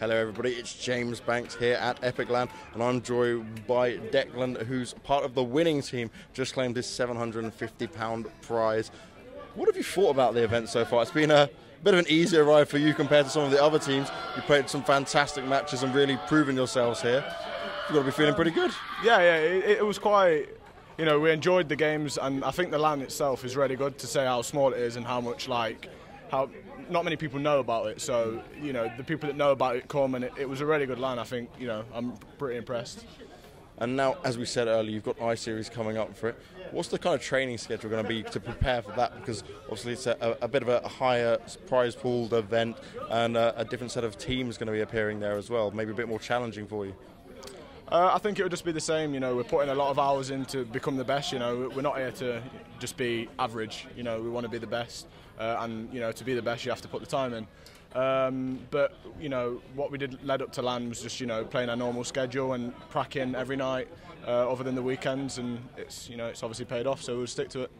Hello everybody, it's James Banks here at epic.LAN and I'm joined by Decclan, who's part of the winning team, just claimed his £750 prize. What have you thought about the event so far? It's been a bit of an easier ride for you compared to some of the other teams. You played some fantastic matches and really proven yourselves here. You've got to be feeling pretty good. Yeah, it was quite, we enjoyed the games, and I think the LAN itself is really good, to say how small it is and how much, how not many people know about it. So, the people that know about it come, and it was a really good LAN. I think, I'm pretty impressed. And now, as we said earlier, you've got I-Series coming up for it. What's the kind of training schedule going to be to prepare for that? Because obviously it's a bit of a higher prize pooled event, and a different set of teams going to be appearing there as well. Maybe a bit more challenging for you. I think it would just be the same. We're putting a lot of hours in to become the best. We're not here to just be average. We want to be the best, and to be the best, you have to put the time in. But what we did led up to LAN was just playing our normal schedule and practicing every night, other than the weekends, and it's obviously paid off. So we'll stick to it.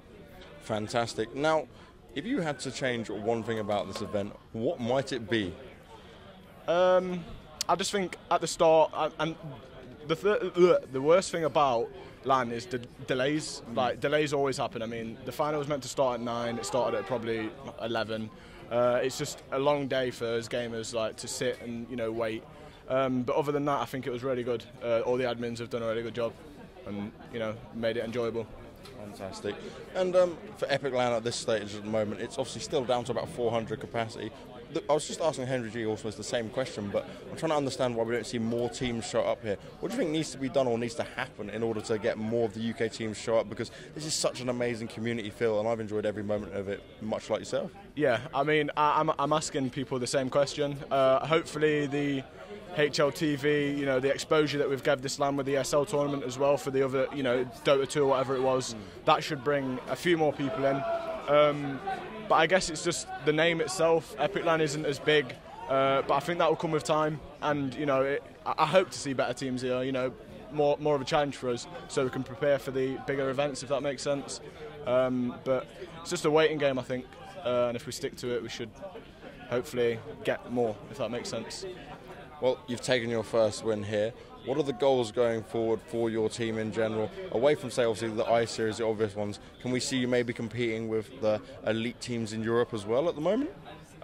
Fantastic. Now, if you had to change one thing about this event, what might it be? I just think at the start, and the worst thing about LAN is the delays. Delays always happen. I mean, the final was meant to start at 9. It started at probably 11. It's just a long day for us gamers, to sit and wait. But other than that, I think it was really good. All the admins have done a really good job, and made it enjoyable. Fantastic. And for epic.LAN at this stage at the moment, it's obviously still down to about 400 capacity. I was just asking Henry G also the same question, but I'm trying to understand why we don't see more teams show up here. What do you think needs to be done or needs to happen in order to get more of the UK teams show up? Because this is such an amazing community feel, and I've enjoyed every moment of it, much like yourself. Yeah, I mean, I'm asking people the same question. Hopefully the HLTV, the exposure that we've given this LAN with the SL tournament as well for the other, Dota 2 or whatever it was, that should bring a few more people in. But I guess it's just the name itself. epic.LAN isn't as big, but I think that will come with time. And I hope to see better teams here. More of a challenge for us, so we can prepare for the bigger events, if that makes sense. But it's just a waiting game, I think. And if we stick to it, we should hopefully get more, if that makes sense. Well, you've taken your first win here. What are the goals going forward for your team in general? Away from, say, obviously the I-Series, the obvious ones, can we see you maybe competing with the elite teams in Europe as well at the moment?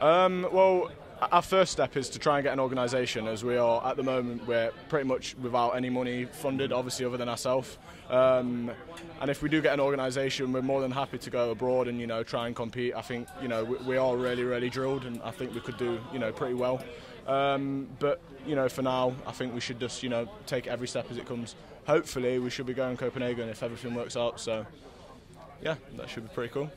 Well, our first step is to try and get an organisation, as we are at the moment. We're pretty much without any money funded, obviously, other than ourselves. And if we do get an organisation, we're more than happy to go abroad and try and compete. I think we are really, really drilled, and I think we could do pretty well. But for now, I think we should just take every step as it comes. Hopefully we should be going to Copenhagen if everything works out, so yeah, that should be pretty cool.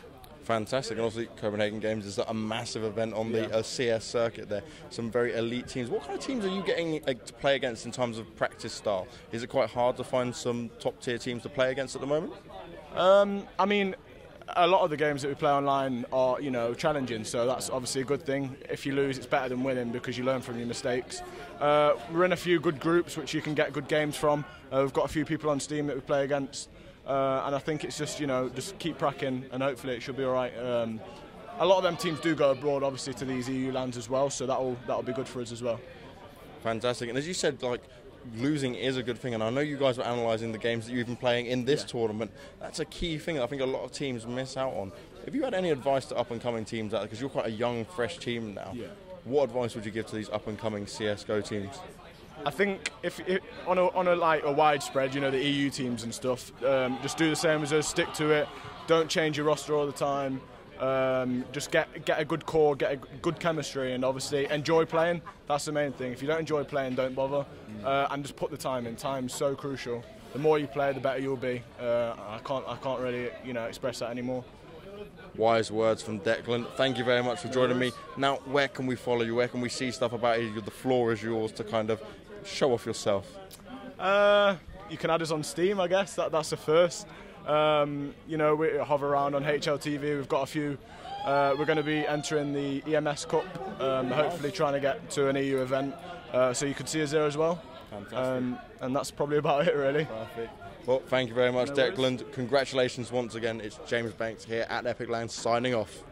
Fantastic. And obviously Copenhagen Games is a massive event on the CS circuit there. Some very elite teams. What kind of teams are you getting to play against in terms of practice style? Is it quite hard to find some top tier teams to play against at the moment? I mean, a lot of the games that we play online are, challenging, so that's obviously a good thing. If you lose, it's better than winning because you learn from your mistakes. We're in a few good groups which you can get good games from. We've got a few people on Steam that we play against, and I think it's just, just keep cracking, and hopefully it should be all right. A lot of them teams do go abroad, obviously, to these EU lands as well, so that'll be good for us as well. Fantastic. And as you said, losing is a good thing, and I know you guys were analysing the games that you've been playing in this tournament. That's a key thing that I think a lot of teams miss out on. Have you had any advice to up-and-coming teams out there, because you're quite a young, fresh team now? Yeah. What advice would you give to these up-and-coming CSGO teams? I think if on a widespread, the EU teams and stuff, just do the same as us, stick to it, don't change your roster all the time. Just get a good core, get a good chemistry, and obviously enjoy playing. That's the main thing. If you don't enjoy playing, don't bother, and just put the time in. Time's so crucial. The more you play, the better you'll be. I can't really express that anymore. Wise words from Decclan. Thank you very much for joining me. Now, where can we follow you? Where can we see stuff about you? The floor is yours to kind of show off yourself. You can add us on Steam, I guess. That's the first. We hover around on HLTV. We've got a few. We're going to be entering the EMS Cup, hopefully trying to get to an EU event, so you can see us there as well. Fantastic. And that's probably about it, really. Perfect. Well, thank you very much, Decclan. Congratulations once again. It's James Banks here at epic.LAN signing off.